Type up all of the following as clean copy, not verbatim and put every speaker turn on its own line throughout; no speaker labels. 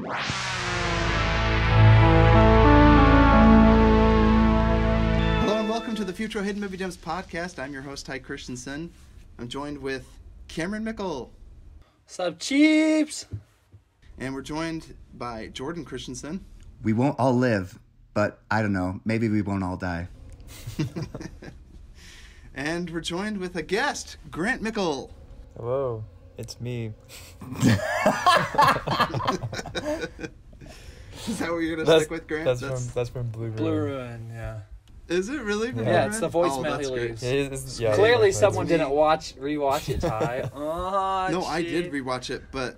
Hello and welcome to the Futro Hidden Movie Gems podcast. I'm your host, Ty Christensen. I'm joined with Cameron Mickle.
What's up, Cheeps?
And we're joined by Jordan Christensen.
We won't all live, but I don't know. Maybe we won't all die.
And we're joined with a guest, Grant Mickle.
Hello, it's me.
Is that what you're going to stick with, Grant?
That's from Blue Ruin.
Blue Ruin, yeah.
Is it really?
Yeah, it's the voicemail he leaves. Clearly someone didn't rewatch it, Ty. Oh,
no, I did rewatch it, but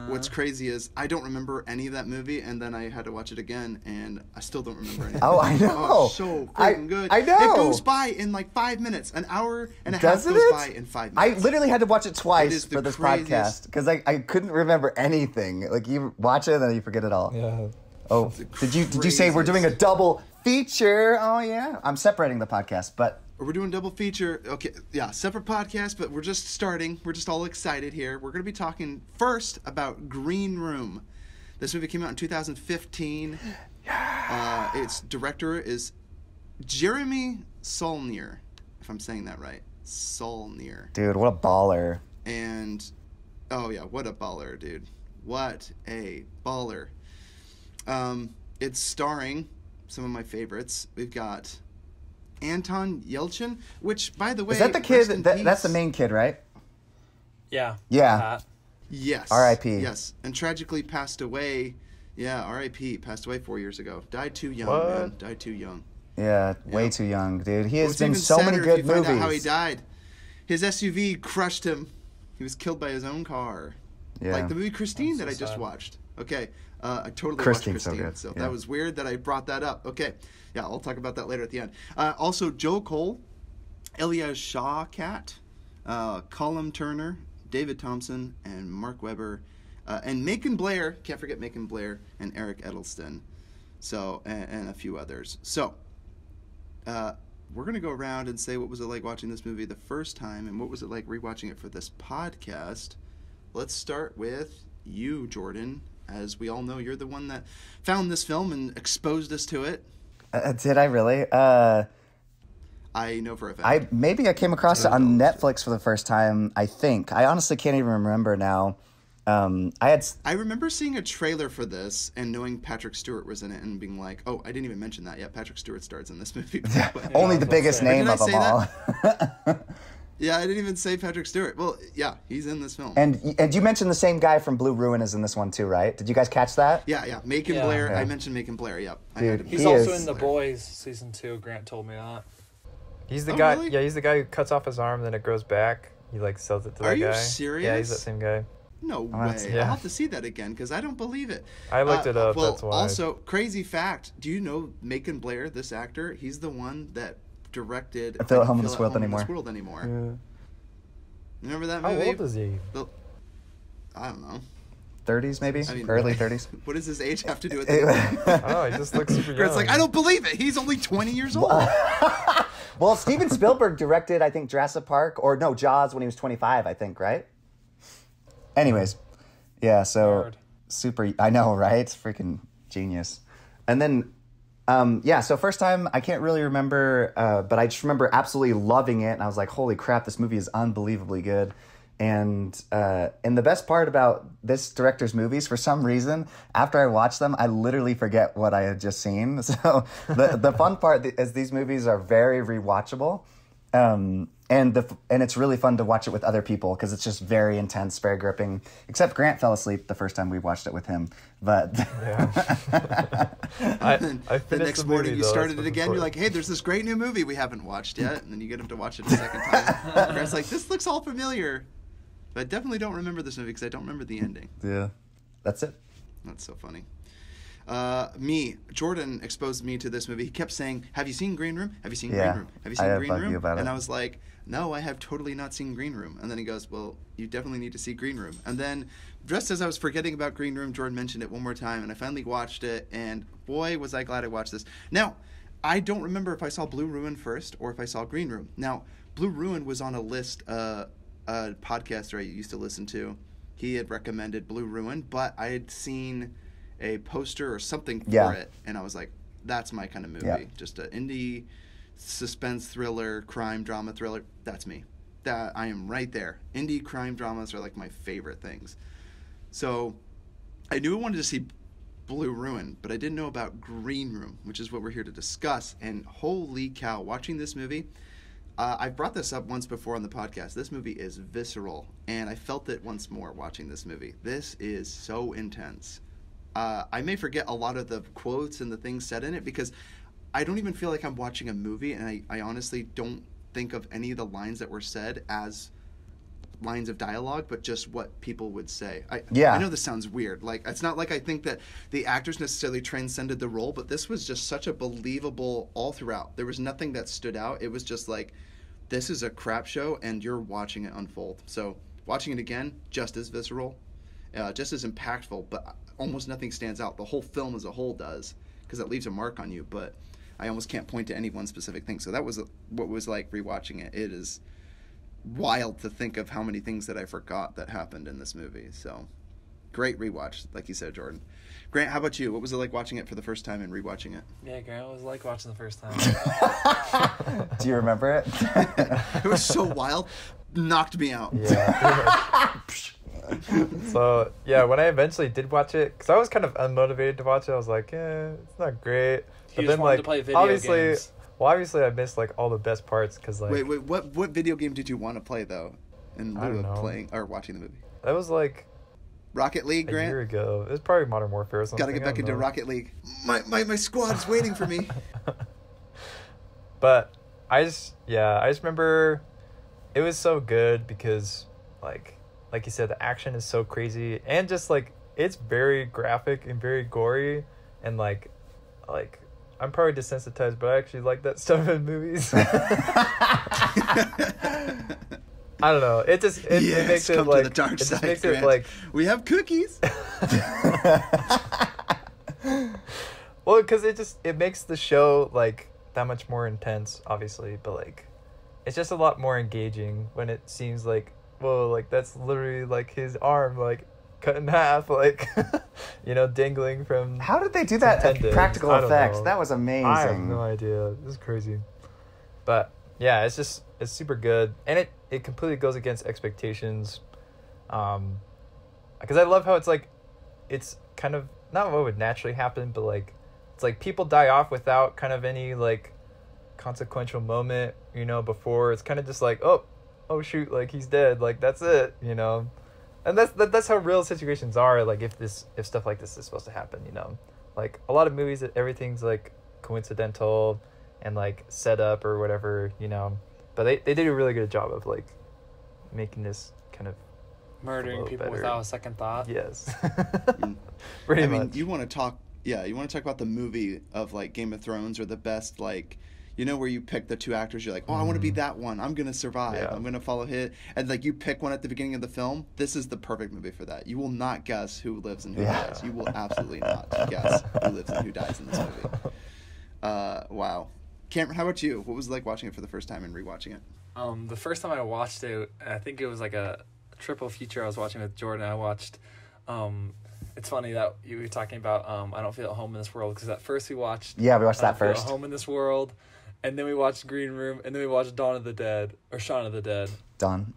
what's crazy is I don't remember any of that movie, and then I had to watch it again, and I still don't remember anything.
Oh, I know.
Oh, so freaking good.
I know.
It goes by in like 5 minutes. An hour and a half goes by in 5 minutes.
I literally had to watch it twice for this podcast because I couldn't remember anything. Like, you watch it and then you forget it all.
Yeah.
Oh, did you say we're doing a double feature? Oh, yeah. I'm separating the podcast, but...
We're doing double feature. Okay, yeah, separate podcast, but we're just starting. We're just all excited here. We're going to be talking first about Green Room. This movie came out in 2015. Its director is Jeremy Saulnier, if I'm saying that right. Saulnier.
Dude, what a baller.
And, oh yeah, what a baller, dude. What a baller. It's starring some of my favorites. We've got Anton Yelchin, which, by the way...
Is that the kid? That's the main kid, right?
Yeah.
Yeah.
Yes.
R.I.P.
Yes. And tragically passed away. Yeah, R.I.P. Passed away 4 years ago. Died too young,
What?
man. Died too young.
Yeah, way too young, dude. He has
What's
been
even
so many
sadder
good
if you find
movies.
out how he died. His SUV crushed him. He was killed by his own car.
Yeah.
Like the movie Christine that I just watched. Okay. I totally watched Christine.
So good.
So
yeah.
that was weird that I brought that up. Okay. Yeah, I'll talk about that later at the end. Also, Joe Cole, Elia Shawkat, Colum Turner, David Thompson, and Mark Webber, and Macon Blair. Can't forget Macon Blair and Eric Edelston. So, and a few others. So, we're going to go around and say what was it like watching this movie the first time and what was it like rewatching it for this podcast. Let's start with you, Jordan. As we all know, you're the one that found this film and exposed us to it.
Did I really?
I know for a fact.
Maybe I came across it on Netflix for the first time, I think. I honestly can't even remember now. I
remember seeing a trailer for this and knowing Patrick Stewart was in it and being like, oh, I didn't even mention that yet. Patrick Stewart stars in this movie.
Only the biggest name of them all.
Yeah, I didn't even say Patrick Stewart. Well, yeah, he's in this film.
And you mentioned the same guy from Blue Ruin is in this one too, right? Did you guys catch that?
Yeah. Macon Blair. Yeah. I mentioned Macon Blair, yep.
Dude,
he's also in The Boys season 2. Grant told me that.
He's the guy.
Really?
Yeah, he's the guy who cuts off his arm, then it grows back. He sells it to that guy.
Are you serious?
Yeah, he's that same guy.
No way.
Yeah.
I'll have to see that again because I don't believe it.
I looked it up.
Well,
that's why.
Also, crazy fact. Do you know Macon Blair, this actor? He's the one that directed
Feel at Home in this World Anymore.
Yeah.
Remember that
How
movie?
old is he?
I don't know.
30s maybe? Early 30s?
What does his age have to do with it?
Oh, he just looks super young.
It's like, I don't believe it. He's only 20 years old.
Well, Steven Spielberg directed, I think, Jurassic Park, or no, Jaws when he was 25, I think, right? Anyways, yeah, so super, I know, right? Freaking genius. And then, so first time, I can't really remember, but I just remember absolutely loving it, and I was like, holy crap, this movie is unbelievably good. And the best part about this director's movies, for some reason, after I watch them, I literally forget what I had just seen. So the fun part is these movies are very rewatchable, and it's really fun to watch it with other people because it's just very intense, very gripping. Except Grant fell asleep the first time we watched it with him. But
I
the next morning you started it again. You're like, hey, there's this great new movie we haven't watched yet, and then you get him to watch it a second time. Grant's like, this looks all familiar. But I definitely don't remember this movie because I don't remember the ending.
Yeah, that's it.
That's so funny. Jordan exposed me to this movie. He kept saying, have you seen Green Room? Have you seen Green Room? Have you seen Green Room? And I was like, no, I have totally not seen Green Room. And then he goes, well, you definitely need to see Green Room. And then just as I was forgetting about Green Room, Jordan mentioned it one more time, and I finally watched it, and boy, was I glad I watched this. Now, I don't remember if I saw Blue Ruin first or if I saw Green Room. Now, Blue Ruin was on a list, a podcaster I used to listen to. He had recommended Blue Ruin, but I had seen a poster or something for it, and I was like, that's my kind of movie.
Yeah.
Just an indie suspense thriller, crime drama thriller. That's me. That I am right there. Indie crime dramas are like my favorite things. So I knew I wanted to see Blue Ruin, but I didn't know about Green Room, which is what we're here to discuss. And holy cow, watching this movie, I've brought this up once before on the podcast. This movie is visceral, and I felt it once more watching this movie. This is so intense. I may forget a lot of the quotes and the things said in it because I don't even feel like I'm watching a movie, and I honestly don't think of any of the lines that were said as lines of dialogue, but just what people would say. I know this sounds weird. Like, it's not like I think that the actors necessarily transcended the role, but this was just such a believable all throughout. There was nothing that stood out. It was just like, this is a crap show, and you're watching it unfold. So watching it again, just as visceral, just as impactful, but almost nothing stands out. The whole film as a whole does, because it leaves a mark on you, but I almost can't point to any one specific thing. So that was what was like rewatching it. It is wild to think of how many things that I forgot that happened in this movie. So great rewatch, like you said, Jordan. Grant, how about you? What was it like watching it for the first time and rewatching it?
Yeah, Grant, what was it like watching the first time?
Do you remember it?
It was so wild. Knocked me out.
Yeah. So, yeah, when I eventually did watch it, because I was kind of unmotivated to watch it, I was like, it's not great.
But then, like, to play video games.
Obviously, I missed, like, all the best parts, because, like...
Wait, what video game did you want to play, though, in lieu of playing, or watching the movie?
That was, like...
Rocket League, Grant?
A year ago. It was probably Modern Warfare or something.
Gotta get back into Rocket League. My squad's waiting for me.
But I just remember it was so good because, like you said, the action is so crazy, and just, like, it's very graphic and very gory, and, like I'm probably desensitized, but I actually like that stuff in movies. I don't know. It makes it
come
like
to the dark
it just
side,
makes
Grant.
it like
we have cookies.
Well, because it makes the show like that much more intense, obviously, but like it's just a lot more engaging when it seems like, whoa, like that's literally like his arm like cut in half, like dangling from.
How did they do that? Practical effects. That was amazing.
I have no idea. This is crazy. But yeah, it's super good, and it completely goes against expectations. Because I love how it's kind of not what would naturally happen, but like it's like people die off without kind of any like consequential moment, before. It's kind of just like, oh shoot, like he's dead, like that's it, and that's how real situations are. Like if stuff like this is supposed to happen, like a lot of movies, everything's like coincidental and like set up or whatever, but they did a really good job of like making this kind of
murdering people without a second thought.
Yes.
Pretty much. You want to talk about the movie of like Game of Thrones, or the best, like, where you pick the two actors, you're like, I want to be that one, I'm gonna survive, I'm gonna follow his, and like you pick one at the beginning of the film. This is the perfect movie for that. You will not guess who lives and who dies. You will absolutely not guess who lives and who dies in this movie. Wow. Cameron, how about you? What was it like watching it for the first time and rewatching it?
The first time I watched it, I think it was like a triple feature I was watching with Jordan. I watched, it's funny that you were talking about I Don't Feel at Home in This World, because at first we watched
that first.
Home in This World, and then we watched Green Room, and then we watched Dawn of the Dead, or Shaun of the Dead.
Dawn,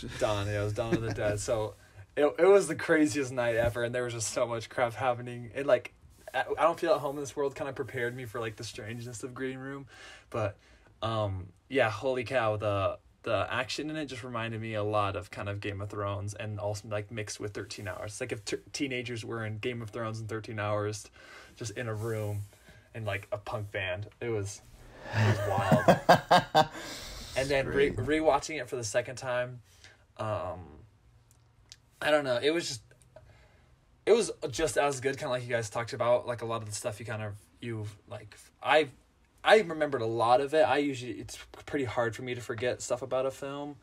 yeah, it was Dawn of the Dead. So it was the craziest night ever, and there was just so much crap happening, and like I Don't Feel at Home in This World kind of prepared me for like the strangeness of Green Room, but yeah, holy cow, the action in it just reminded me a lot of kind of Game of Thrones, and also like mixed with 13 Hours. It's like if teenagers were in Game of Thrones and 13 Hours, just in a room in like a punk band. It was wild. And then rewatching it for the second time, I don't know, it was just as good, kind of like you guys talked about, like a lot of the stuff I remembered a lot of it. It's pretty hard for me to forget stuff about a film,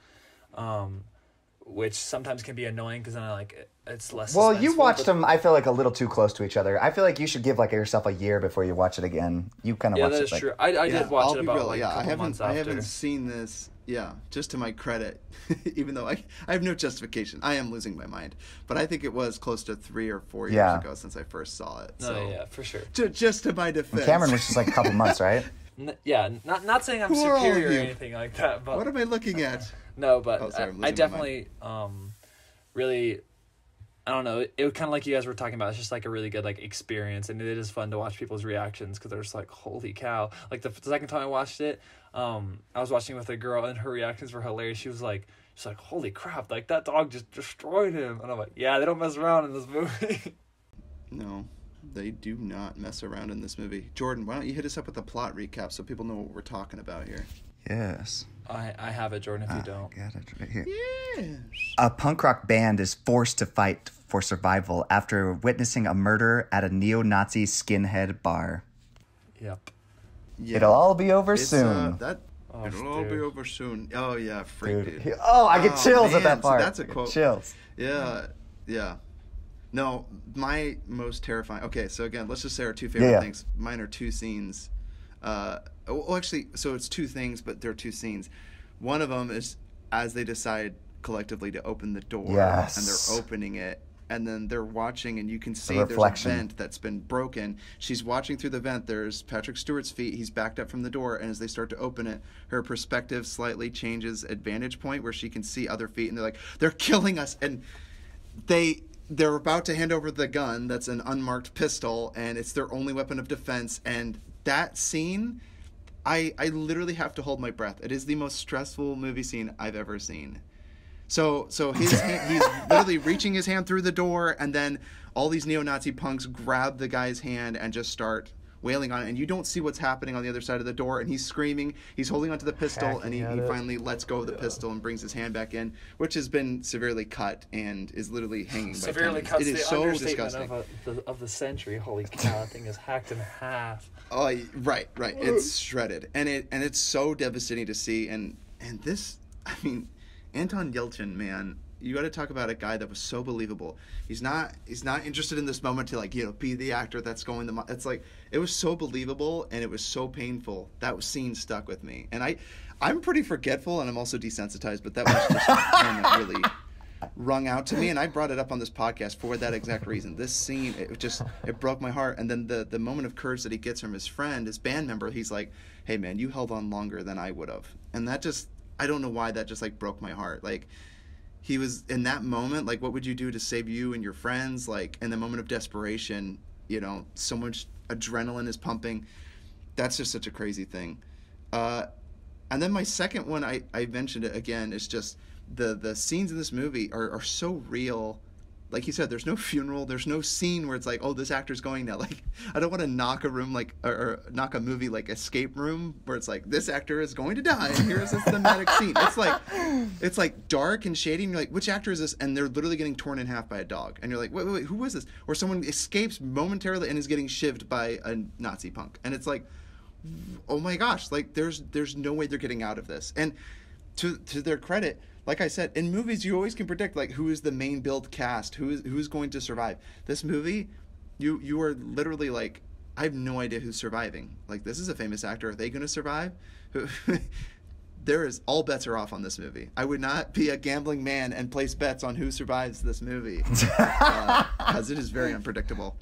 which sometimes can be annoying because then it's less.
Well, you watched them, I feel like, a little too close to each other. I feel like you should give like yourself a year before you watch it again. You kind of watched it.
Yeah, that is true. I did watch it about a couple months after.
I haven't seen this Yeah, just to my credit, even though I have no justification, I am losing my mind. But I think it was close to 3 or 4 years ago since I first saw it. So
Oh, yeah, for sure.
Just to my defense.
And Cameron was just like a couple months, right?
Yeah, not saying I'm
Who are all of
superior or
you?
anything like that, but
What am I looking at?
no, but
Oh, sorry, I'm
I
losing my
definitely really, I don't know, it kind of like you guys were talking about, it's just like a really good like experience, and it is fun to watch people's reactions because they're just like, holy cow. Like the second time I watched it, I was watching with a girl and her reactions were hilarious. She's like, holy crap, like that dog just destroyed him. And I'm like, yeah, they don't mess around in this movie.
No, they do not mess around in this movie. Jordan, why don't you hit us up with a plot recap so people know what we're talking about here?
Yes.
I have it, Jordan, if you don't.
Got it right here.
Yes.
A punk rock band is forced to fight for survival after witnessing a murder at a neo-Nazi skinhead bar.
Yep.
Yeah.
It'll all be over
It's,
soon.
It'll all be
dude.
over soon. Oh, yeah, freak, dude.
I get chills at
man,
that part.
So that's a quote.
Chills.
Yeah, yeah. No, my most terrifying... Okay, so again, let's just say our two favorite things. Mine are two scenes. Well, actually, so it's two things, but they're two scenes. One of them is as they decide collectively to open the door.
Yes.
And they're opening it. And then they're watching, and you can see there's a
reflection.
vent that's been broken. She's watching through the vent. There's Patrick Stewart's feet. He's backed up from the door, and as they start to open it, her perspective slightly changes at vantage point where she can see other feet, and they're like, they're killing us. And they're about to hand over the gun that's an unmarked pistol, and it's their only weapon of defense. And that scene, I literally have to hold my breath. It is the most stressful movie scene I've ever seen. So his hand, he's literally reaching his hand through the door, and then all these neo-Nazi punks grab the guy's hand and just start wailing on it, and you don't see what's happening on the other side of the door, and he's screaming, he's holding onto the pistol, and he finally lets go of the pistol and brings his hand back in, which has been severely cut and is literally hanging by
Severely
tendons.
cuts
It is
the
so
understatement
disgusting.
of the century. Holy cow, that thing is hacked in half.
Oh, right. It's shredded, and it's so devastating to see. And this, I mean, Anton Yelchin, man, you got to talk about a guy that was so believable. He's not interested in this moment to be the actor that's going the. It's like it was so believable and it was so painful. That scene stuck with me, and I'm pretty forgetful and I'm also desensitized, but that was just one that really rung out to me, and I brought it up on this podcast for that exact reason. This scene, it broke my heart. And then the moment of courage that he gets from his friend, his band member, he's like, hey man, you held on longer than I would have. And that just, I don't know why that just like broke my heart. Like he was in that moment, like what would you do to save you and your friends? Like in the moment of desperation, so much adrenaline is pumping. That's just such a crazy thing. And then my second one, I mentioned it again, is just the scenes in this movie are so real. Like you said, there's no funeral, there's no scene where it's like, oh, this actor's going now. Like, I don't want to knock a room or knock a movie like Escape Room, where it's like, this actor is going to die, and here's this thematic scene. It's like dark and shady, and you're like, which actor is this? And they're literally getting torn in half by a dog. And you're like, wait, who is this? Or someone escapes momentarily and is getting shivved by a Nazi punk. And it's like, oh my gosh, like there's no way they're getting out of this. And to their credit, like I said, in movies you always can predict like who is the main build cast, who's going to survive. This movie, you are literally like, I have no idea who's surviving. Like, this is a famous actor. Are they going to survive? All bets are off on this movie. I would not be a gambling man and place bets on who survives this movie because it is very unpredictable.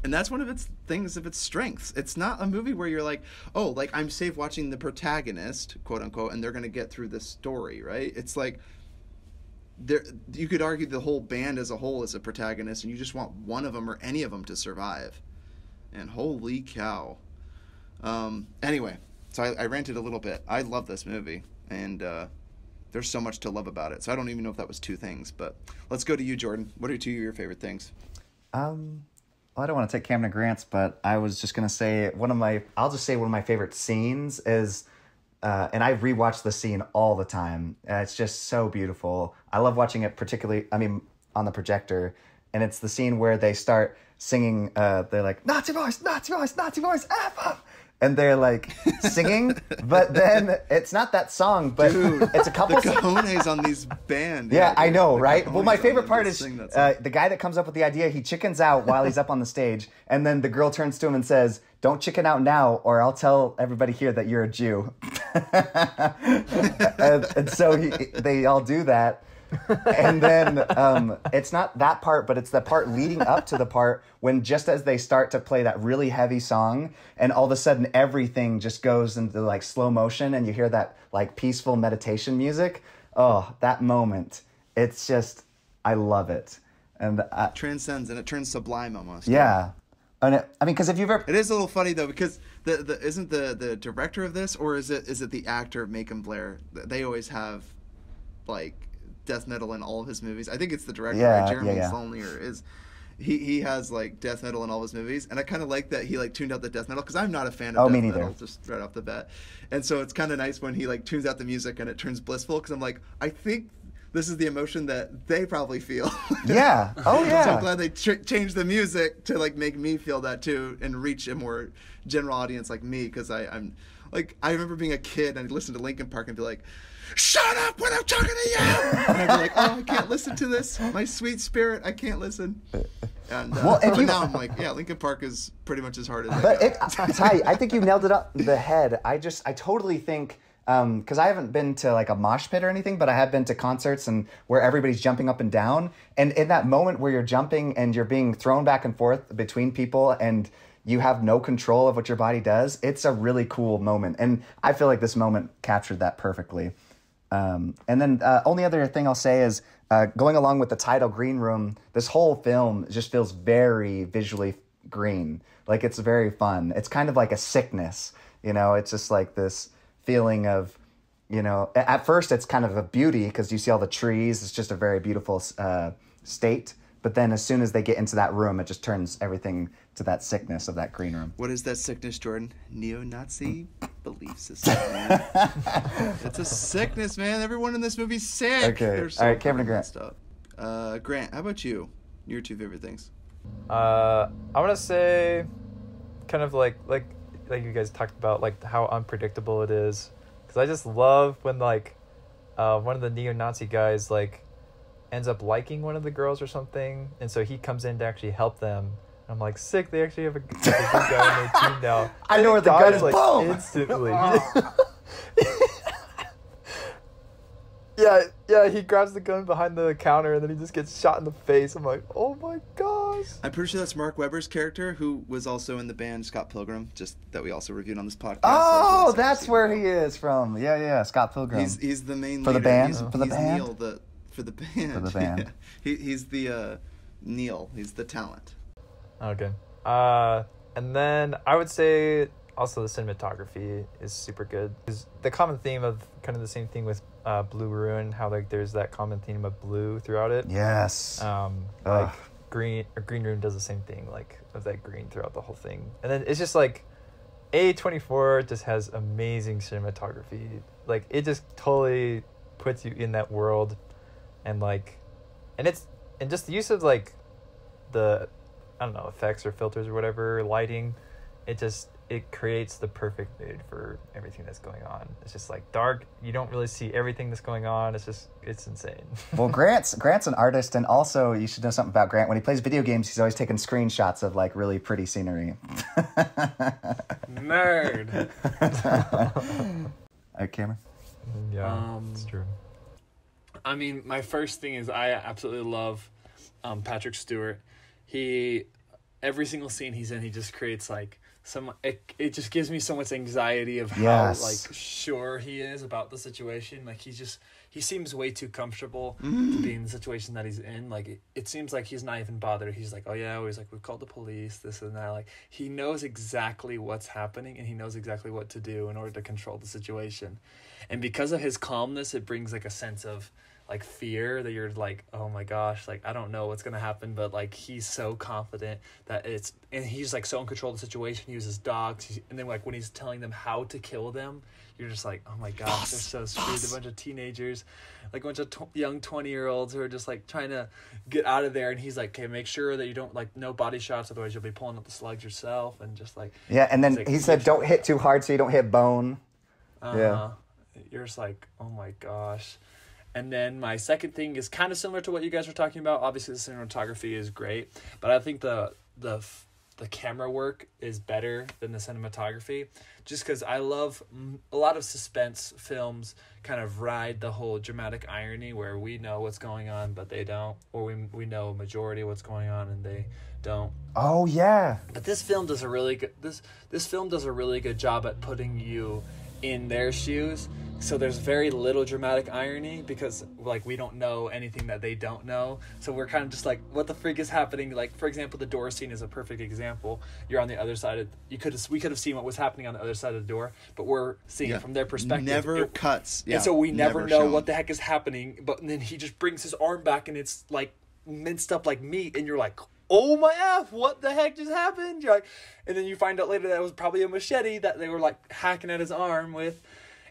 And that's one of its things, of its strengths. It's not a movie where you're like, oh, like I'm safe watching the protagonist, quote unquote, and they're going to get through this story, right? It's like, you could argue the whole band as a whole is a protagonist, and you just want one of them or any of them to survive. And holy cow. Anyway, so I ranted a little bit. I love this movie, and there's so much to love about it. So I don't even know if that was two things, but let's go to you, Jordan. What are two of your favorite things?
Well, I don't want to take Cameron Grant's, but I was just going to say I'll just say one of my favorite scenes is, and I rewatch the scene all the time. It's just so beautiful. I love watching it on the projector, and it's the scene where they start singing, they're like, Nazi voice, Nazi voice, Nazi voice, F up. And they're like singing, but then it's not that song, but
Dude,
it's a couple.
The cojones on these band.
Yeah, I know,
the
right? Well, my
cojones
favorite
on
part
this
is
thing that's
the guy that comes up with the idea. He chickens out while he's up on the stage, and then the girl turns to him and says, "Don't chicken out now, or I'll tell everybody here that you're a Jew." and so they all do that. And then it's not that part, but it's the part leading up to the part when just as they start to play that really heavy song, and all of a sudden everything just goes into like slow motion, and you hear that like peaceful meditation music. Oh, that moment. It's just, I love it. And
it transcends and it turns sublime almost.
Yeah. And I mean, because if you've ever...
It is a little funny, though, because isn't the director of this, or is it the actor, Macon Blair? They always have, like, death metal in all of his movies. I think it's the director, right? Jeremy Saulnier is... He has, like, death metal in all his movies, and I kind of like that he, like, tuned out the death metal, because I'm not a fan of death metal, just right off the bat. And so it's kind of nice when he, like, tunes out the music and it turns blissful, because I'm like, I think this is the emotion that they probably feel.
Yeah. Oh, yeah.
So I'm glad they changed the music to, like, make me feel that, too, and reach a more general audience like me, because I'm, like, I remember being a kid and I'd listen to Linkin Park and be like, shut up when I'm talking to you! And I'd be like, oh, I can't listen to this. My sweet spirit, I can't listen. And but now I'm like, yeah, Linkin Park is pretty much as hard as
Ty, I think you nailed it up the head. I totally think, because I haven't been to like a mosh pit or anything, but I have been to concerts and where everybody's jumping up and down. And in that moment where you're jumping and you're being thrown back and forth between people and you have no control of what your body does, it's a really cool moment. And I feel like this moment captured that perfectly. And then only other thing I'll say is going along with the title Green Room, this whole film just feels very visually green. Like it's very fun. It's kind of like a sickness, you know, it's just like this feeling of, you know, at first it's kind of a beauty because you see all the trees. It's just a very beautiful state. But then as soon as they get into that room, it just turns everything to that sickness of that green room.
What is that sickness, Jordan? Neo-Nazi belief system. It's a sickness, man. Everyone in this movie's sick.
Okay. All right, Kevin and Grant.
Grant, how about you? Your two favorite things.
I want to say kind of like you guys talked about, like how unpredictable it is. Because I just love when like one of the neo-Nazi guys like ends up liking one of the girls or something, and so he comes in to actually help them. I'm like, sick, they actually have a good guy on their team now.
I know where the gun is,
like,
boom!
Instantly. Yeah, he grabs the gun behind the counter and then he just gets shot in the face. I'm like, oh my gosh.
I'm pretty sure that's Mark Webber's character, who was also in the band Scott Pilgrim, just that we also reviewed on this podcast.
Oh, that's where he is from. Yeah, Scott Pilgrim.
He's the main
for
leader.
the band.
He's
for the band.
Neil, for the band.
For the band.
Yeah. He's the Neil. He's the talent.
Okay. And then I would say also the cinematography is super good. Is the common theme of kind of the same thing with Blue Ruin, how like there's that common theme of blue throughout it.
Yes.
Like Green Room does the same thing, like of that green throughout the whole thing. And then it's just like A24 just has amazing cinematography. Like it just totally puts you in that world, and like, and just the use of like the, I don't know, effects or filters or whatever, lighting, it creates the perfect mood for everything that's going on. It's just like dark. You don't really see everything that's going on. It's insane. Well,
Grant's an artist, and also you should know something about Grant. When he plays video games, he's always taking screenshots of like really pretty scenery.
Nerd.
All right, Cameron.
Yeah, it's true.
I mean, my first thing is I absolutely love Patrick Stewart. Every single scene he's in, he just creates like it just gives me so much anxiety of how like sure he is about the situation. Like he seems way too comfortable to be in the situation that he's in. Like it seems like he's not even bothered. He's like, oh yeah, he's like, we've called the police, this and that. Like he knows exactly what's happening and he knows exactly what to do in order to control the situation. And because of his calmness, it brings like a sense of like fear that you're like, oh my gosh, like I don't know what's gonna happen, but like he's so confident that and he's like so in control of the situation. He uses dogs, and then like when he's telling them how to kill them, you're just like, oh my gosh, they're so screwed. A bunch of teenagers, like a bunch of young 20-year-olds who are just like trying to get out of there, and he's like, okay, make sure that you don't like no body shots, otherwise you'll be pulling up the slugs yourself, and just like
and then
like,
he said don't hit too hard so you don't hit bone.
You're just like, oh my gosh. And then my second thing is kind of similar to what you guys were talking about. Obviously, the cinematography is great, but I think the the camera work is better than the cinematography, just because I love a lot of suspense films kind of ride the whole dramatic irony where we know what's going on but they don't, or we know a majority of what's going on and they don't.
Oh yeah.
But this film does a really good this film does a really good job at putting you in their shoes. So there's very little dramatic irony because like we don't know anything that they don't know. So we're kind of just like, what the freak is happening? Like, for example, the door scene is a perfect example. You're on the other side of we could have seen what was happening on the other side of the door, but we're seeing it from their perspective.
Never cuts. Yeah.
And so we never know
shown.
what the heck is happening. But then he just brings his arm back and it's like minced up like meat, and you're like, oh my F, what the heck just happened? You're like, and then you find out later that it was probably a machete that they were like hacking at his arm with.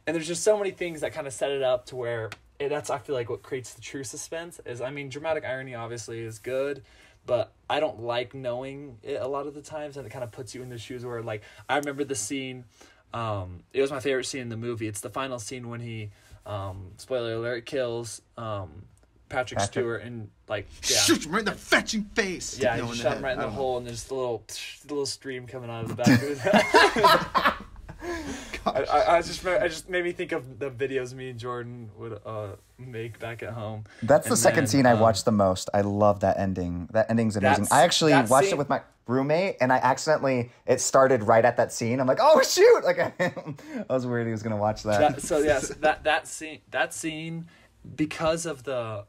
And there's just so many things that kind of set it up to where that's, I feel like, what creates the true suspense is, I mean, dramatic irony obviously is good, but I don't like knowing it a lot of the times, and it kind of puts you in the shoes where, like, I remember the scene, it was my favorite scene in the movie. It's the final scene when he, spoiler alert, kills Patrick Stewart and, like, yeah.
Shoot him right in the fetching face.
Yeah, he shot him right in the hole, and there's the little stream coming out of the back of his head. I just made me think of the videos me and Jordan would make back at home.
That's the second scene I watched the most. I love that ending. That ending's amazing. I actually watched it with my roommate, and it started right at that scene. I'm like, oh shoot! Like I was worried he was gonna watch that.
That scene, because of the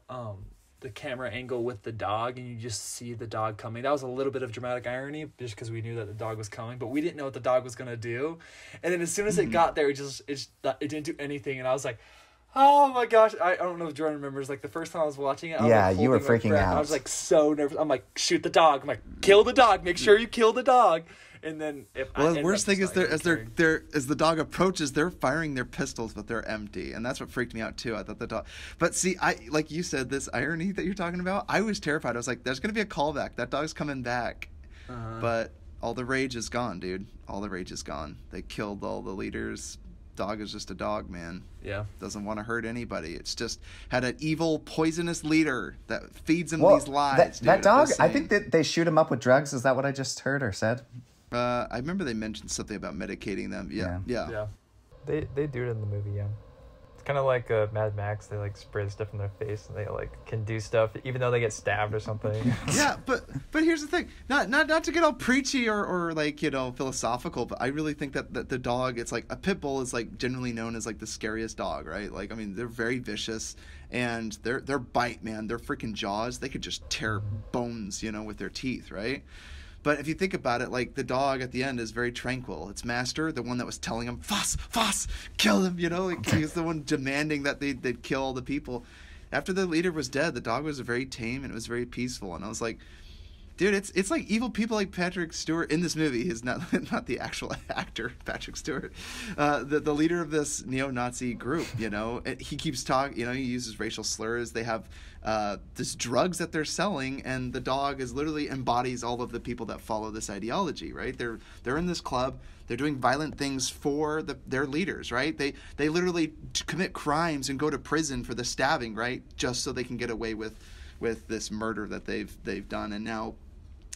camera angle with the dog, and you just see the dog coming. That was a little bit of dramatic irony, just because we knew that the dog was coming, but we didn't know what the dog was gonna do. And then as soon as it got there, it didn't do anything, and I was like, oh my gosh! I don't know if Jordan remembers. Like the first time I was watching it,
you were freaking out.
I was like so nervous. I'm like, shoot the dog! I'm like, kill the dog! Make sure you kill the dog! And then
the worst thing is as the dog approaches, they're firing their pistols, but they're empty, and that's what freaked me out too. I thought the dog, but see, like you said, this irony that you're talking about, I was terrified. I was like, there's gonna be a callback. That dog's coming back, but all the rage is gone, dude. All the rage is gone. They killed all the leaders. Dog is just a dog, man.
Yeah,
doesn't want to hurt anybody. It's just had an evil, poisonous leader that feeds him these lies.
That dog, I think that they shoot him up with drugs. Is that what I just heard or said?
I remember they mentioned something about medicating them. Yeah.
They do it in the movie. Yeah, it's kind of like Mad Max. They like spray stuff in their face, and they like can do stuff even though they get stabbed or something.
Yeah, but here's the thing. Not to get all preachy or like, you know, philosophical, but I really think that the dog, it's like a pit bull is like generally known as like the scariest dog, right? Like, I mean, they're very vicious, and their bite, man, their freaking jaws, they could just tear bones, you know, with their teeth, right? But if you think about it, like the dog at the end is very tranquil. Its master, the one that was telling him, Foss, kill him, you know, like he was the one demanding that they'd kill all the people. After the leader was dead, the dog was very tame and it was very peaceful. And I was like, dude, it's like evil people like Patrick Stewart in this movie. He's not the actual actor, Patrick Stewart, the leader of this neo-Nazi group. You know, he keeps talking. You know, he uses racial slurs. They have this drugs that they're selling, and the dog is literally embodies all of the people that follow this ideology. Right? They're in this club. They're doing violent things for their leaders. Right? They literally commit crimes and go to prison for the stabbing. Right? Just so they can get away with this murder that they've done, and now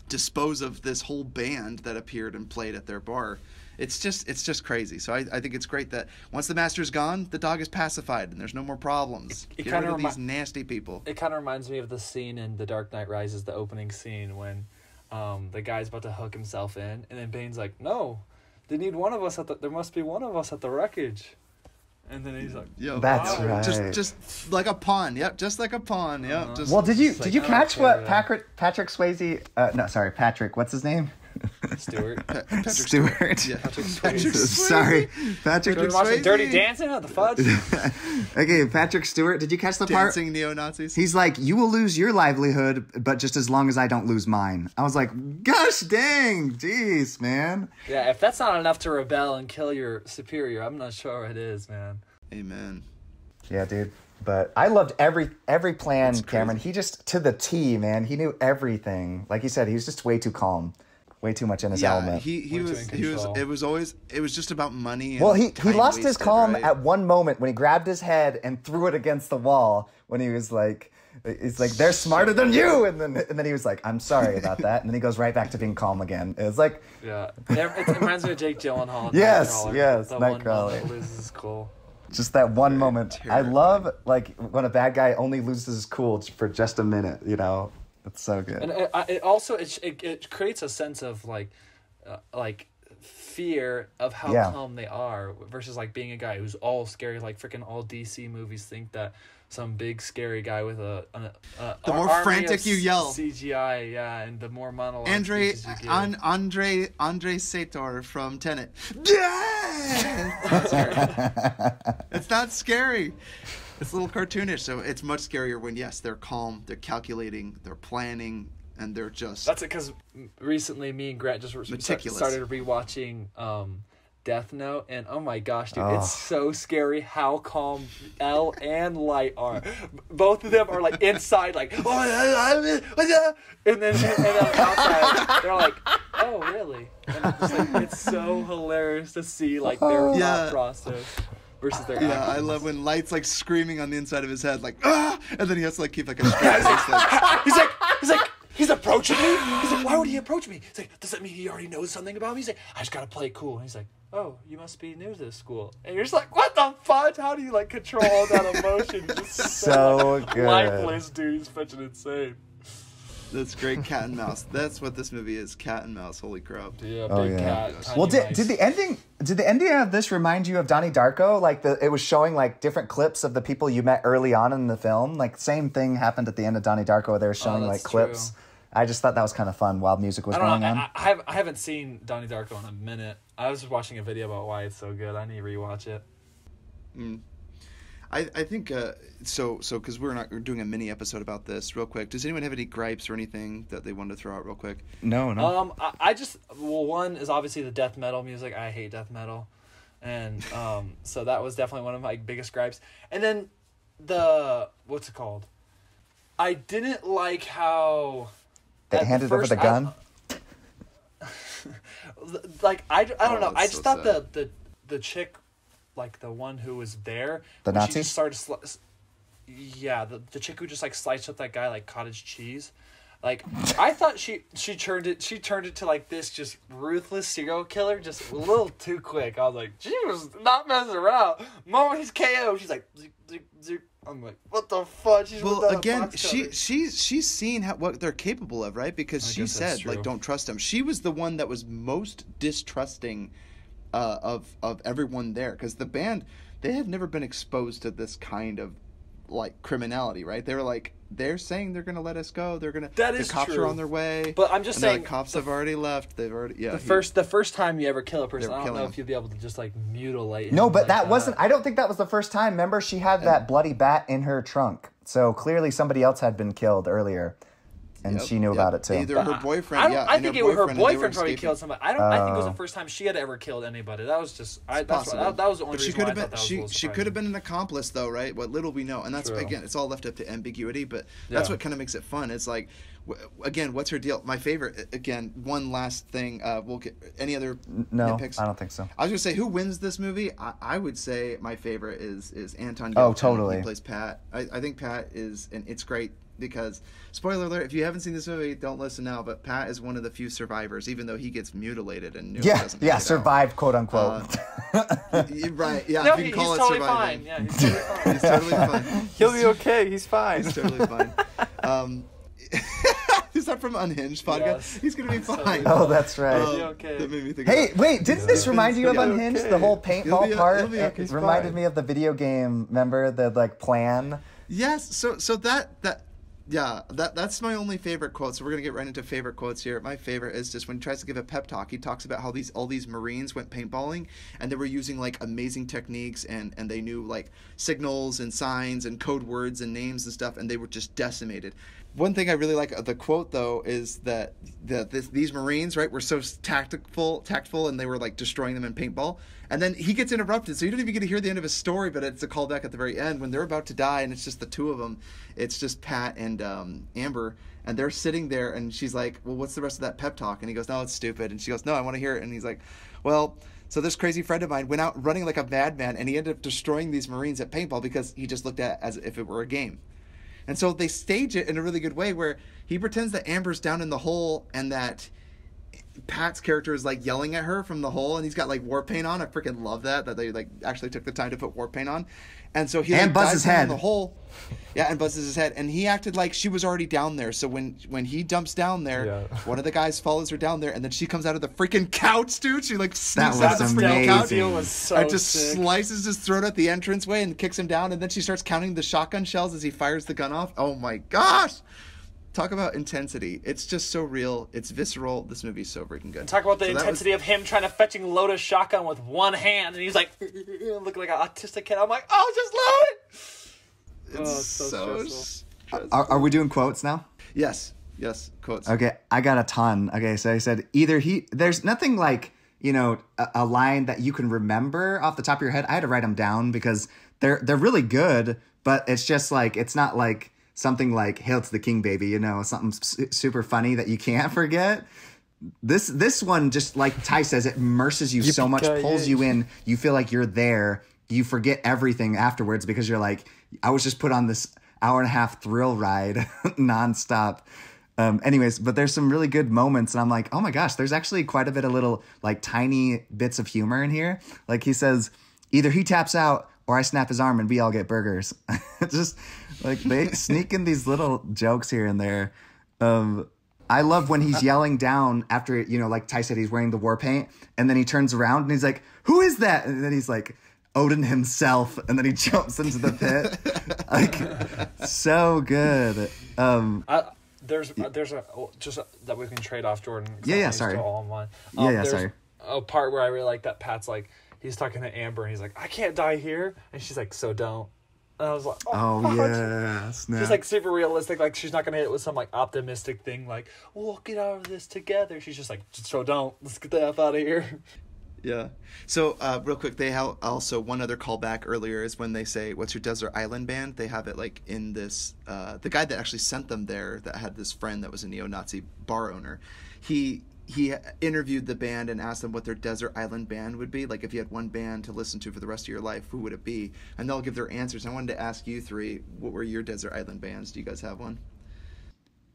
dispose of this whole band that appeared and played at their bar. It's just crazy. So I think it's great that once the master's gone, the dog is pacified and there's no more problems. Get rid of these nasty people.
It kind of reminds me of the scene in The Dark Knight Rises, the opening scene when the guy's about to hook himself in, and then Bane's like, "No, they need one of us there must be one of us at the wreckage." And then he's like,
"Yo,
that's
wow.
right.
Just like a pawn. Yep, just like a pawn. Yep." Just,
well, did you catch what Patrick Swayze? No, sorry, Patrick. What's his name?
Stewart.
Patrick
Stewart.
Yeah.
Patrick Swayze.
Sorry, Patrick
Swayze.
Swayze.
Dirty Dancing? What the fudge?
Okay, Patrick Stewart. Did you catch the part?
Dancing neo-Nazis.
He's like, "You will lose your livelihood, but just as long as I don't lose mine." I was like, "Gosh dang, jeez, man."
Yeah, if that's not enough to rebel and kill your superior, I'm not sure it is, man.
Amen.
Yeah, dude. But I loved every plan, Cameron. He just, to the T, man. He knew everything. Like you said, he was just way too calm. Way too much in his element.
He was it was just about money. And
well, he lost his calm at one moment when he grabbed his head and threw it against the wall when he was like, It's like, they're smarter than you, and then he was like, I'm sorry about that, and then he goes right back to being calm again. It was like,
it reminds me of Jake Gyllenhaal.
Yes,
the
Nightcrawler.
one that loses his cool.
Just that one moment.
terrifying.
I love like when a bad guy only loses his cool for just a minute. It's so good.
And it also it creates a sense of like fear of how calm they are versus like being a guy who's all scary. Like freaking all DC movies think that some big scary guy with the
more frantic you yell.
CGI, and the more monologue.
Andre Sator from Tenet. Yeah! It's not scary. It's a little cartoonish, so it's much scarier when, yes, they're calm, they're calculating, they're planning, and they're just...
That's it, because recently me and Grant just started rewatching Death Note, and oh my gosh, dude, it's so scary how calm L and Light are. Both of them are like inside, like, and then outside they're like, oh really? And it's just like, it's so hilarious to see like their thought process versus their actions.
I love when Light's like screaming on the inside of his head, like, ah, and then he has to like keep like a straight face.
He's approaching me. He's like, why would he approach me? He's like, does that mean he already knows something about me? He's like, I just gotta play cool. And he's like, oh, you must be new to this school. And you're just like, what the fudge? How do you like control all that emotion? Just
so good.
Lifeless, dude. He's fucking insane.
That's great, cat and mouse. That's what this movie is, cat and mouse. Holy crap!
Yeah, big cat.
Well, did the ending of this remind you of Donnie Darko? Like it was showing like different clips of the people you met early on in the film. Like same thing happened at the end of Donnie Darko. They were showing like clips.
True.
I just thought that was kind of fun while music was going on.
I haven't seen Donnie Darko in a minute. I was just watching a video about why it's so good. I need to rewatch it.
I think so because we're doing a mini episode about this real quick. Does anyone have any gripes or anything that they wanted to throw out real quick?
No.
I just one is obviously the death metal music. I hate death metal, and so that was definitely one of my biggest gripes. And then the what's it called? I didn't like how
they handed over the gun.
I don't know. I just thought
sad.
the chick, like the one who was there,
the Nazi,
she just started. The chick who just like sliced up that guy like cottage cheese. Like I thought she turned it to like this just ruthless serial killer just a little too quick. I was like, she was not messing around. Moment he's KO, she's like zoop, zoop, zoop. I'm like, what the fuck?
Well, again, she's seen what they're capable of, right? Because she said like, don't trust them. She was the one that was most distrusting of everyone there, because the band, they had never been exposed to this kind of like criminality, right? They were like, they're saying they're gonna let us go. They're gonna.
That is
the cops
true.
are on their way.
But I'm just saying,
like, cops have already left. They've already the
first time you ever kill a person, I don't know if you'll be able to just like mutilate.
No, but
like
that wasn't. I don't think that was the first time. Remember, she had that bloody bat in her trunk. So clearly, somebody else had been killed earlier, and she knew about it too.
Either her boyfriend.
I think her boyfriend probably killed somebody. I think it was the first time she had ever killed anybody. That was just. That was the only reason why I thought that was a little
She could have been an accomplice, though, right? What little we know, and that's again, it's all left up to ambiguity. But that's what kind of makes it fun. It's like, again, what's her deal? My favorite. Again, one last thing. We'll get any other nitpicks?
I don't think so.
I was gonna say, who wins this movie? I would say my favorite is Anton Yelchin.
Oh, totally.
He plays Pat. I think Pat is, and it's great. Because, spoiler alert, if you haven't seen this movie, don't listen now, but Pat is one of the few survivors, even though he gets mutilated and doesn't make it
survived, quote unquote.
Right, yeah,
no,
if you can call
he's
it
totally
surviving.
fine. Yeah, he's totally fine.
He's totally fine.
He'll be okay. He's fine.
He's totally fine. Is that from Unhinged podcast?
Yes.
He's going to be fine.
Totally
Oh, that's right.
He'll be okay.
That made me think
Hey, wait, didn't this remind you of
Yeah.
Unhinged?
Okay.
The whole paintball part?
he'll be okay.
It reminded me of the video game, remember? The, like, plan?
Yes, so that's my only favorite quote. So we're gonna get right into favorite quotes here. My favorite is just when he tries to give a pep talk. He talks about how all these Marines went paintballing and they were using like amazing techniques and they knew like signals and signs and code words and names and stuff, and they were just decimated. One thing I really like of the quote though is that these Marines, right, were so tactful, and they were like destroying them in paintball. And then he gets interrupted, so you don't even get to hear the end of his story, but it's a callback at the very end when they're about to die, and it's just the two of them. It's just Pat and Amber, and they're sitting there, and she's like, well, what's the rest of that pep talk? And he goes, no, it's stupid. And she goes, no, I want to hear it. And he's like, well, so this crazy friend of mine went out running like a madman, and he ended up destroying these Marines at paintball because he just looked at it as if it were a game. And so they stage it in a really good way where he pretends that Amber's down in the hole and that Pat's character is like yelling at her from the hole, and he's got like war paint on. I freaking love that they like actually took the time to put war paint on. And so he like,
buzzes his
dives down
head
in the hole. Yeah, and buzzes his head. And he acted like she was already down there. So when he dumps down there, one of the guys follows her down there, and then she comes out of the freaking couch, dude. She like sneaks out of the freaking couch.
Was so
and just
sick.
slices his throat at the entranceway and kicks him down. And then she starts counting the shotgun shells as he fires the gun off. Oh my gosh! Talk about intensity. It's just so real. It's visceral. This movie's so freaking good.
Talk about the intensity of him trying to fetching load a shotgun with one hand, and he's like, looking like an autistic kid. I'm like, oh, just load it!
It's so stressful.
Are we doing quotes now?
Yes, quotes.
Okay, I got a ton. Okay, so I said there's nothing like, a line that you can remember off the top of your head. I had to write them down because they're really good, but it's just like, it's not like something like "Hail to the King, baby," something super funny that you can't forget. This one, just like Ty says, it immerses you so much, pulls you in. You feel like you're there. You forget everything afterwards because you're like, I was just put on this hour and a half thrill ride nonstop. Anyways, but there's some really good moments, and I'm like, oh my gosh, there's actually quite a bit of little like tiny bits of humor in here. Like he says, either he taps out or I snap his arm and we all get burgers. Just like they sneak in these little jokes here and there. I love when he's yelling down after, like Ty said, he's wearing the war paint, and then he turns around and he's like, who is that? And then he's like, Odin himself, and then he jumps into the pit. Like, so good.
There's a just that we can trade off, Jordan.
Yeah, sorry.
All mine.
Sorry.
A part where I really like that Pat's like, he's talking to Amber, and he's like, I can't die here. And she's like, so don't. And I was like,
oh yeah. Snap.
She's like super realistic. Like, she's not going to hit it with some like optimistic thing like, we'll get out of this together. She's just like, so don't. Let's get the F out of here.
Yeah. So real quick, they have also one other callback earlier is when they say, what's your desert island band? They have it like in this, the guy that actually sent them there that had this friend that was a neo-Nazi bar owner. He interviewed the band and asked them what their desert island band would be. Like if you had one band to listen to for the rest of your life, who would it be? And they'll give their answers. I wanted to ask you three, what were your desert island bands? Do you guys have one?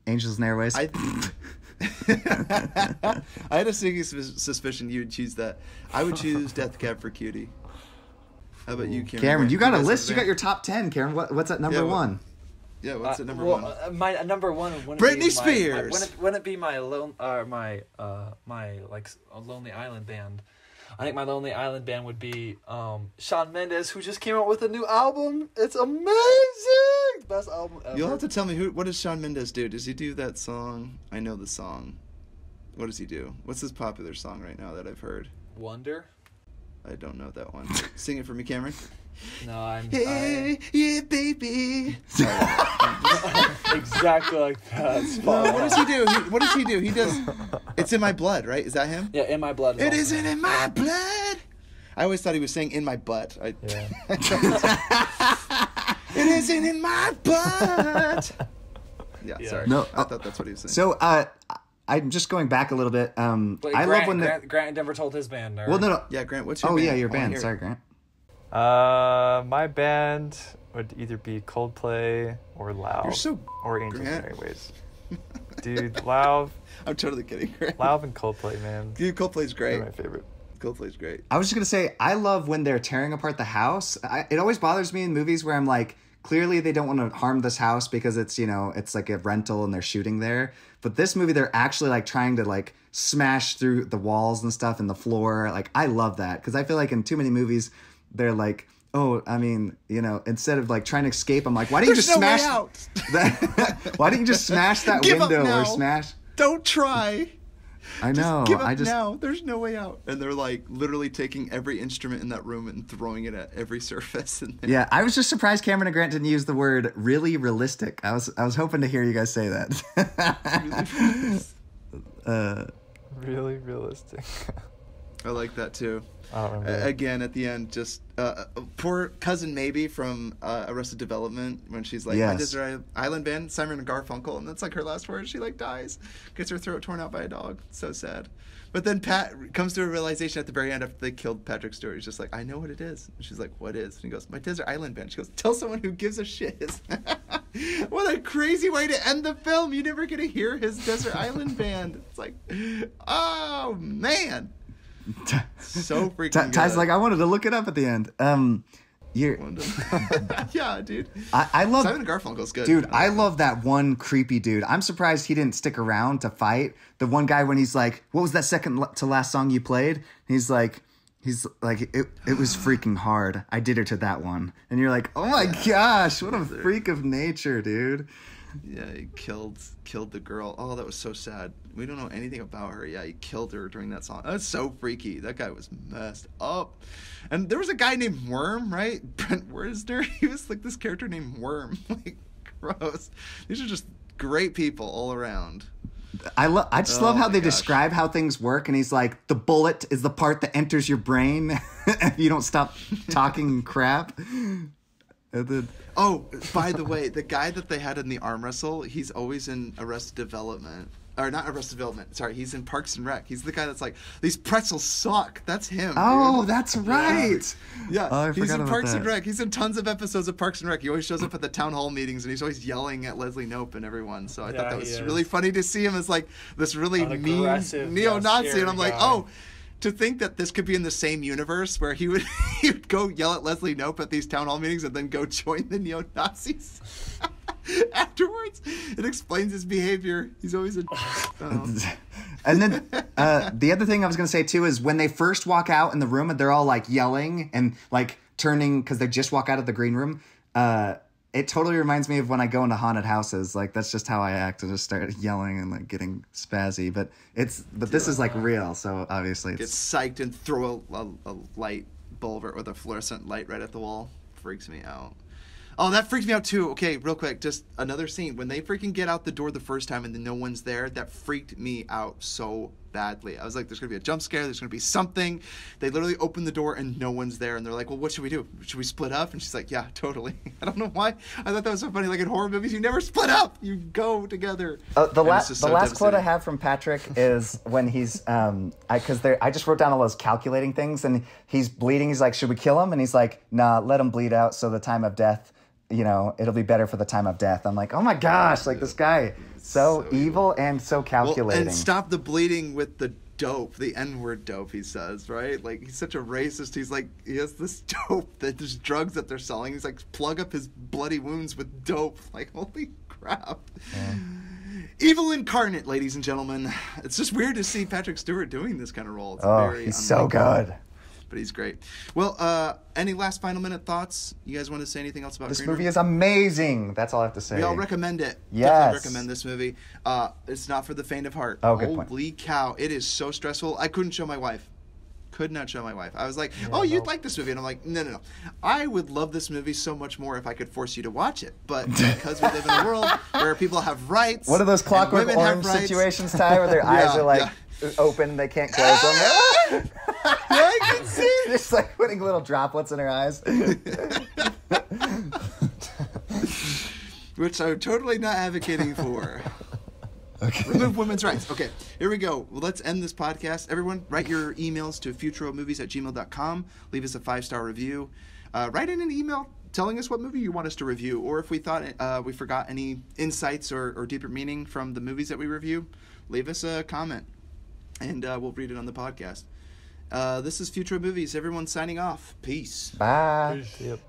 Angels and Airways.
I had a sneaky suspicion you would choose that. I would choose Death Cab for Cutie. How about you, Cameron?
Cameron, you got a list. You got your top 10. Cameron, what's at number one?
Yeah, what's at number one?
My number one wouldn't
Britney
be
Spears.
Wouldn't it be my like Lonely Island band? I think my Lonely Island band would be Shawn Mendes, who just came out with a new album. It's amazing, best album ever.
You'll have to tell me what does Shawn Mendes do? Does he do that song? I know the song. What does he do? What's his popular song right now that I've heard?
Wonder.
I don't know that one. Sing it for me, Cameron.
No,
yeah, baby.
Exactly like that.
What does he do? What does he do? He does. It's in my blood, right? Is that him?
Yeah, In My Blood.
It isn't in my blood. I always thought he was saying in my butt.
Yeah.
It isn't in my butt. Yeah, sorry.
No,
I thought that's what he was saying.
So, I'm just going back a little bit.
Wait,
I
Grant,
love when
Grant Denver told his band. Or...
Well, no.
Yeah, Grant, what's your
Oh,
band?
yeah, your
I wanna
band.
hear
Sorry,
it.
Grant.
My band would either be Coldplay or Lauv.
You're so
or Angels
Grant.
and Airways. Dude, Lauv
I'm totally kidding, Grant.
and Coldplay, man.
Dude, Coldplay's great.
They're my favorite.
Coldplay's great.
I was just going to say, I love when they're tearing apart the house. It always bothers me in movies where I'm like, clearly they don't want to harm this house because it's, it's like a rental and they're shooting there. But this movie, they're actually like trying to like smash through the walls and stuff and the floor. Like, I love that because I feel like in too many movies, they're like, oh, I mean, instead of like trying to escape, I'm like, why don't you just smash that? Why don't you just smash that
Give
window
up now.
or smash?
Don't try.
I know.
Give up now. There's no way out. And they're like literally taking every instrument in that room and throwing it at every surface.
Yeah, I was just surprised Cameron and Grant didn't use the word really realistic. I was hoping to hear you guys say that.
Really realistic.
I like that too.
I don't remember.
Again, at the end, just poor cousin Maybe from Arrested Development when she's like,
Yes.
"My desert island band, Simon and Garfunkel," and that's like her last words. She like dies, gets her throat torn out by a dog. So sad. But then Pat comes to a realization at the very end after they killed Patrick Stewart. He's just like, "I know what it is." And she's like, "What is?" And he goes, "My desert island band." She goes, "Tell someone who gives a shit." What a crazy way to end the film. You never get to hear his Desert Island Band. It's like, oh, man. So freaking good.
Ty's like, I wanted to look it up at the end.
Yeah, dude.
I love
Simon and Garfunkel's good.
Dude, I love that one creepy dude. I'm surprised he didn't stick around to fight. The one guy when he's like, what was that second to last song you played? He's like, it was freaking hard. I did it to that one. And you're like, oh my gosh, what a freak of nature, dude.
Yeah, he killed the girl. Oh, that was so sad. We don't know anything about her. Yeah, he killed her during that song. That's so freaky. That guy was messed up. And there was a guy named Worm, right? Brent Wisner. He was like this character named Worm. Like, gross. These are just great people all around.
I just love how they describe how things work, and he's like, the bullet is the part that enters your brain if you don't stop talking crap. And then,
oh, by the way, the guy that they had in the arm wrestle, he's always in Arrested Development. Or not Arrested Development. Sorry, he's in Parks and Rec. He's the guy that's like, these pretzels suck. That's him.
Oh,
dude.
That's right.
Yeah.
Oh, I
he's in
forgot
Parks
about
and
that.
Rec. He's in tons of episodes of Parks and Rec. He always shows up at the town hall meetings, and he's always yelling at Leslie Knope and everyone. So I thought that was really funny to see him as like this really mean neo-Nazi. And I'm like, oh, to think that this could be in the same universe where he would go yell at Leslie Knope at these town hall meetings and then go join the neo-Nazis. Afterwards, it explains his behavior. He's always a...
And then the other thing I was going to say, too, is when they first walk out in the room and they're all, like, yelling and, like, turning because they just walk out of the green room, it totally reminds me of when I go into haunted houses. Like, that's just how I act. I just start yelling and, like, getting spazzy. But this is, like, real, so obviously it's...
Get psyched and throw a light bulb or the fluorescent light right at the wall. Freaks me out. Oh, that freaks me out too. Okay, real quick, just another scene. When they freaking get out the door the first time and then no one's there, that freaked me out so badly. I was like, there's going to be a jump scare. There's going to be something. They literally open the door and no one's there. And they're like, well, what should we do? Should we split up? And she's like, yeah, totally. I don't know why. I thought that was so funny. Like in horror movies, you never split up. You go together.
The last quote I have from Patrick is when he's, I just wrote down all those calculating things and he's bleeding. He's like, should we kill him? And he's like, nah, let him bleed out so the time of death, you know, it'll be better for the time of death. I'm like, oh my gosh, like this guy, so evil and so calculating.
Well, and stop the bleeding with the dope, the N-word dope, he says, right? Like, he's such a racist. He's like, he has this dope, that there's drugs that they're selling. He's like, plug up his bloody wounds with dope. Like, holy crap. Yeah. Evil incarnate, ladies and gentlemen. It's just weird to see Patrick Stewart doing this kind of role. It's
he's so good.
But he's great. Well, any last final minute thoughts? You guys want to say anything else about
this
Green
movie?
Room?
Is amazing. That's all I have to say.
We all recommend it.
Yes.
Definitely recommend this movie. It's not for the faint of heart.
Oh, good point.
Holy cow. It is so stressful. I couldn't show my wife. Could not show my wife. I was like, you'd like this movie. And I'm like, no. I would love this movie so much more if I could force you to watch it. But because we live in a world where people have rights.
What are those Clockwork Orange situations, Ty, where their eyes are like open, they can't close them?
I can see.
Just like putting little droplets in her eyes.
Which I'm totally not advocating for.
Okay.
Remove women's rights. Okay, here we go. Well, let's end this podcast. Everyone, write your emails to futuromovies@gmail.com. Leave us a 5-star review. Write in an email telling us what movie you want us to review, or if we thought we forgot any insights or deeper meaning from the movies that we review, leave us a comment, and we'll read it on the podcast. This is Futro Movies. Everyone signing off. Peace.
Bye.
Peace. Yep.